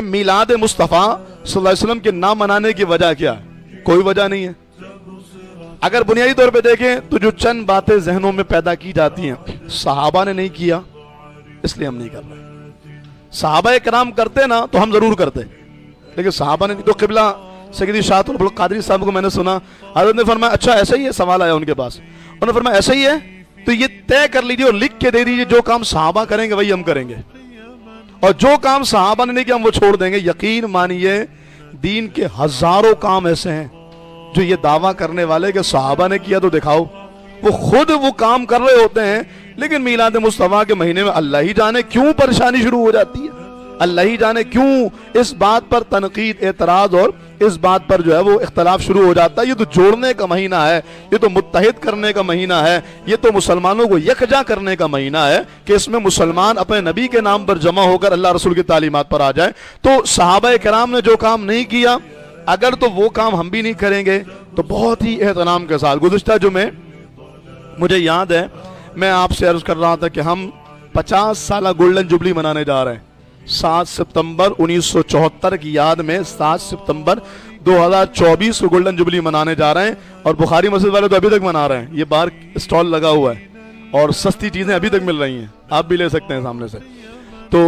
میلاد مصطفیٰ صلی اللہ علیہ وسلم کے نہ منانے کی وجہ کیا ہے؟ کوئی وجہ نہیں ہے۔ اگر بنیادی طور پہ دیکھیں تو جو چند باتیں ذہنوں میں پیدا کی جاتی ہیں، صحابہ نے نہیں کیا اس لیے ہم نہیں کر رہے۔ صحابہ کرام کرتے نا تو ہم ضرور کرتے، لیکن صحابہ نے نہیں۔ تو قبلہ سیدی شاہد العبد القادری صاحب کو میں نے سنا، حضرت نے فرمایا اچھا ایسا ہی ہے، سوال آیا ان کے پاس، انہوں نے فرمایا ایسا ہی ہے تو یہ طے کر لیجیے اور لکھ کے دے دیجیے جو کام صحابہ کریں گے وہی ہم کریں گے، اور جو کام صحابہ نے نہیں کیا ہم وہ چھوڑ دیں گے۔ یقین مانیے دین کے ہزاروں کام ایسے ہیں جو یہ دعویٰ کرنے والے کہ صحابہ نے کیا تو دکھاؤ، وہ خود وہ کام کر رہے ہوتے ہیں، لیکن میلاد مصطفیٰ کے مہینے میں اللہ ہی جانے کیوں پریشانی شروع ہو جاتی ہے، اللہ ہی جانے کیوں اس بات پر تنقید، اعتراض اور اس بات پر جو ہے وہ اختلاف شروع ہو جاتا ہے۔ یہ تو جوڑنے کا مہینہ ہے، یہ تو متحد کرنے کا مہینہ ہے، یہ تو مسلمانوں کو یکجا کرنے کا مہینہ ہے کہ اس میں مسلمان اپنے نبی کے نام پر جمع ہو کر اللہ رسول کی تعلیمات پر آ جائیں۔ تو صحابہ کرام نے جو کام نہیں کیا، اگر تو وہ کام ہم بھی نہیں کریں گے تو بہت ہی احترام کے ساتھ گزشتہ جمعے مجھے یاد ہے میں آپ سے عرض کر رہا تھا کہ ہم 50 سالہ گولڈن جبلی منانے جا رہے ہیں۔ 7 ستمبر 1974 کی یاد میں 7 ستمبر 2024 کو گولڈن جبلی منانے جا رہے ہیں، اور بخاری مسجد والے تو ابھی تک منا رہے ہیں۔ یہ باہر اسٹال لگا ہوا ہے اور سستی چیزیں ابھی تک مل رہی ہیں، آپ بھی لے سکتے ہیں سامنے سے۔ تو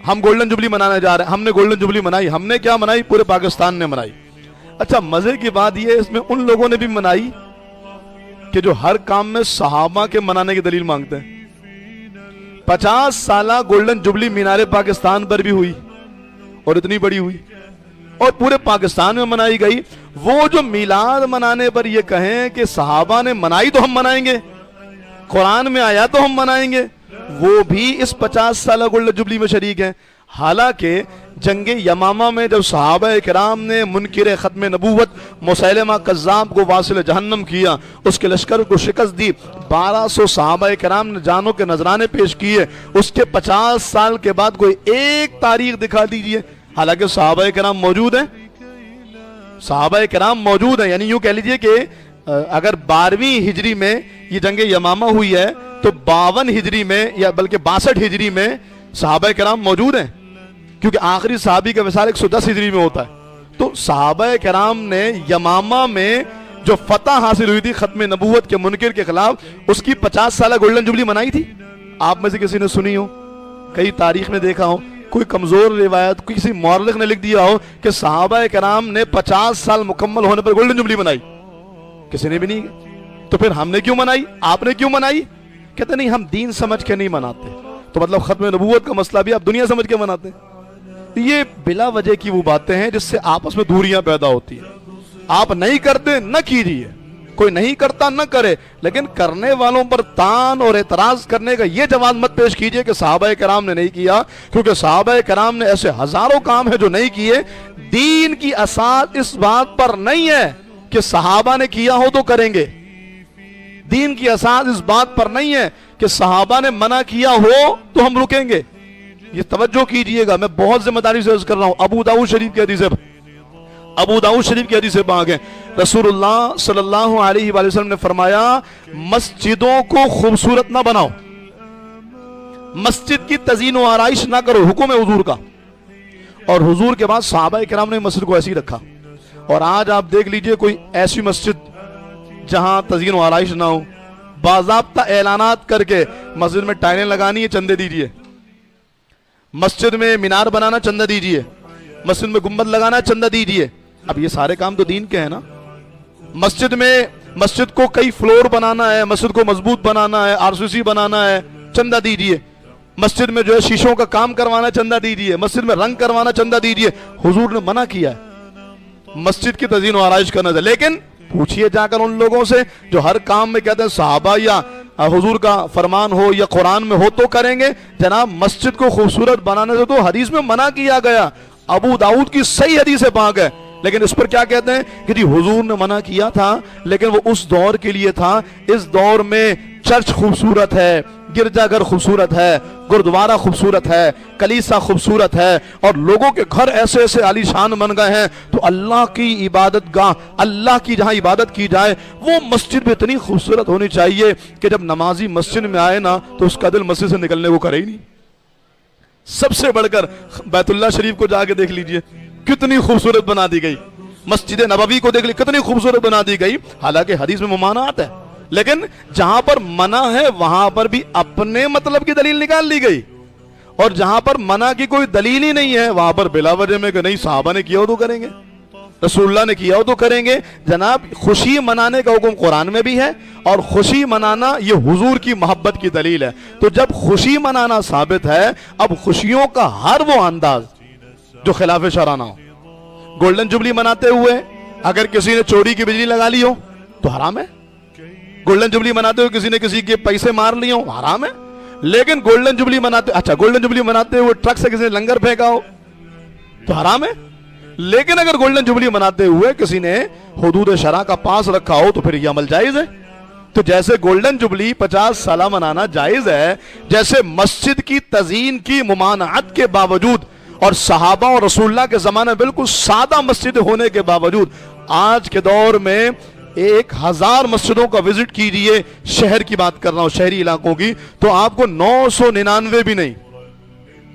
ہم گولڈن جبلی منانے جا رہے ہیں، ہم نے گولڈن جبلی منائی، ہم نے کیا منائی؟ پورے پاکستان نے منائی۔ اچھا مزے کی بات یہ ہے اس میں ان لوگوں نے بھی منائی کہ جو ہر کام میں صحابہ کے منانے کی دلیل مانگتے ہیں۔ 50 سالہ گولڈن جبلی مینار پاکستان پر بھی ہوئی اور اتنی بڑی ہوئی اور پورے پاکستان میں منائی گئی۔ وہ جو میلاد منانے پر یہ کہیں کہ صحابہ نے منائی تو ہم منائیں گے، قرآن میں آیا تو ہم منائیں گے، وہ بھی اس 50 سالہ گولڈن جبلی میں شریک ہیں۔ حالانکہ جنگ یمامہ میں جب صحابہ کرام نے منکر ختم نبوت مسیلمہ کذاب کو واصل جہنم کیا، اس کے لشکر کو شکست دی، 1200 صحابہ کرام نے جانوں کے نذرانے پیش کیے، اس کے 50 سال کے بعد کوئی ایک تاریخ دکھا دیجئے حالانکہ صحابہ کرام موجود ہیں، صحابہ کرام موجود ہیں۔ یعنی یوں کہہ لیجئے کہ اگر 12ویں ہجری میں یہ جنگ یمامہ ہوئی ہے تو 52 ہجری میں یا بلکہ 62 ہجری میں صحابہ کرام موجود ہیں، کیونکہ آخری صحابی کا وصال 110 ہجری میں ہوتا ہے۔ تو صحابہ کرام نے یمامہ میں جو فتح حاصل ہوئی تھی ختم نبوت کے منکر کے خلاف، اس کی 50 سالہ گولڈن جبلی منائی تھی۔ آپ میں سے کسی نے سنی ہو، کئی تاریخ میں دیکھا ہو، کوئی کمزور روایت کسی مورخ نے لکھ دیا ہو کہ صحابہ کرام نے 50 سال مکمل ہونے پر گولڈن جبلی منائی؟ کسی نے بھی نہیں۔ تو پھر ہم نے کیوں منائی، آپ نے کیوں منائی؟ کہتے نہیں ہم دین سمجھ کے نہیں مناتے، تو مطلب ختم نبوت کا مسئلہ بھی آپ دنیا سمجھ کے مناتے ہیں۔ یہ بلا وجہ کی وہ باتیں ہیں جس سے آپس میں دوریاں پیدا ہوتی ہیں۔ آپ نہیں کرتے نہ کیجیے، کوئی نہیں کرتا نہ کرے، لیکن کرنے والوں پر تان اور اعتراض کرنے کا یہ جواز مت پیش کیجئے کہ صحابہ کرام نے نہیں کیا، کیونکہ صحابہ کرام نے ایسے ہزاروں کام ہیں جو نہیں کیے۔ دین کی اساس اس بات پر نہیں ہے کہ صحابہ نے کیا ہو تو کریں گے، دین کی اساس اس بات پر نہیں ہے کہ صحابہ نے منع کیا ہو تو ہم رکیں گے۔ یہ توجہ کیجئے گا، میں بہت ذمہ داری سے عرض کر رہا ہوں۔ ابو داؤد شریف کی حدیث ہے، ابو داؤد شریف کی حدیث پاک ہے، رسول اللہ صلی اللہ علیہ وآلہ وسلم نے فرمایا مسجدوں کو خوبصورت نہ بناؤ، مسجد کی تزئین و آرائش نہ کرو، حکم ہے حضور کا۔ اور حضور کے بعد صحابہ کرام نے مسجد کو ایسے ہی رکھا۔ اور آج آپ دیکھ لیجئے کوئی ایسی مسجد جہاں تزئین و آرائش نہ ہو، باضابطہ اعلانات کر کے مسجد میں ٹائلیں لگانی ہے چندے دیجئے، مسجد میں مینار بنانا چندہ دیجئے، مسجد میں گنبد لگانا چندہ دیجئے۔ اب یہ سارے کام تو دین کے ہیں نا۔ مسجد کو کئی فلور بنانا ہے، مسجد کو مضبوط بنانا ہے، RCC بنانا ہے، چندہ دیجئے۔ مسجد میں جو ہے شیشوں کا کام کروانا چندہ دیجئے، مسجد میں رنگ کروانا چندہ دیجئے۔ حضور نے منع کیا ہے مسجد کی تزئین و آرائش کرنا ہے، لیکن پوچھئے جا کر ان لوگوں سے جو ہر کام میں کہتے ہیں صحابہ یا حضور کا فرمان ہو یا قرآن میں ہو تو کریں گے۔ جناب مسجد کو خوبصورت بنانے سے تو حدیث میں منع کیا گیا، ابو داؤد کی صحیح حدیث پاک ہے، لیکن اس پر کیا کہتے ہیں کہ جی حضور نے منع کیا تھا لیکن وہ اس دور کے لیے تھا۔ اس دور میں چرچ خوبصورت ہے، گرجا گھر خوبصورت ہے، گردوارہ خوبصورت ہے، کلیسا خوبصورت ہے، اور لوگوں کے گھر ایسے ایسے عالی شان بن گئے ہیں۔ تو اللہ کی عبادت گاہ، اللہ کی جہاں عبادت کی جائے وہ مسجد بھی اتنی خوبصورت ہونی چاہیے کہ جب نمازی مسجد میں آئے نا تو اس کا دل مسجد سے نکلنے کو کرے ہی نہیں۔ سب سے بڑھ کر بیت اللہ شریف کو جا کے دیکھ لیجئے کتنی خوبصورت بنا دی گئی, مسجد نبوی کو دیکھ لی کتنی خوبصورت بنا دی گئی. حالانکہ حدیث میں ممانعت ہے, لیکن جہاں پر منع ہے وہاں پر بھی اپنے مطلب کی دلیل نکال لی گئی, اور جہاں پر منع کی کوئی دلیل ہی نہیں ہے وہاں پر بلا وجہ میں کہ نہیں صحابہ نے کیا ہو تو کریں گے, رسول اللہ نے کیا ہو تو کریں گے. جناب خوشی منانے کا حکم قرآن میں بھی ہے, اور خوشی منانا یہ حضور کی محبت کی دلیل ہے. تو جب خوشی منانا ثابت ہے, اب خوشیوں کا ہر وہ انداز جو خلاف شرع نہ ہو. گولڈن جبلی مناتے ہوئے اگر کسی نے چوری کی بجلی لگا لی ہو تو حرام ہے. گولڈن جبلی مناتے ہوئے کسی نے کسی کے پیسے مار لیے ہو حرام ہے. لیکن گولڈن جبلی مناتے ہوئے ٹرک سے کسی نے لنگر پھینکا ہو تو حرام ہے. لیکن اگر گولڈن جبلی مناتے ہوئے کسی نے حدود شرع کا پاس رکھا ہو تو پھر یہ عمل جائز ہے. تو جیسے گولڈن جبلی 50 سالہ منانا جائز ہے, جیسے مسجد کی تزئین کی ممانعت کے باوجود اور صحابہ اور رسول اللہ کے زمانے بالکل سادہ مسجد ہونے کے باوجود آج کے دور میں 1000 مسجدوں کا وزٹ کیجئے, شہر کی بات کر رہا ہوں, شہری علاقوں کی, تو آپ کو 999 بھی نہیں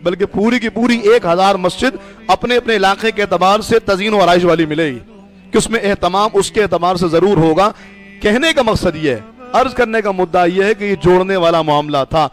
بلکہ پوری کی پوری 1000 مسجد اپنے اپنے علاقے کے اعتبار سے تزئین و آرائش والی ملے گی کہ اس میں اہتمام اس کے اعتبار سے ضرور ہوگا. کہنے کا مقصد یہ ہے, عرض کرنے کا مدعا یہ ہے کہ یہ جوڑنے والا معاملہ تھا.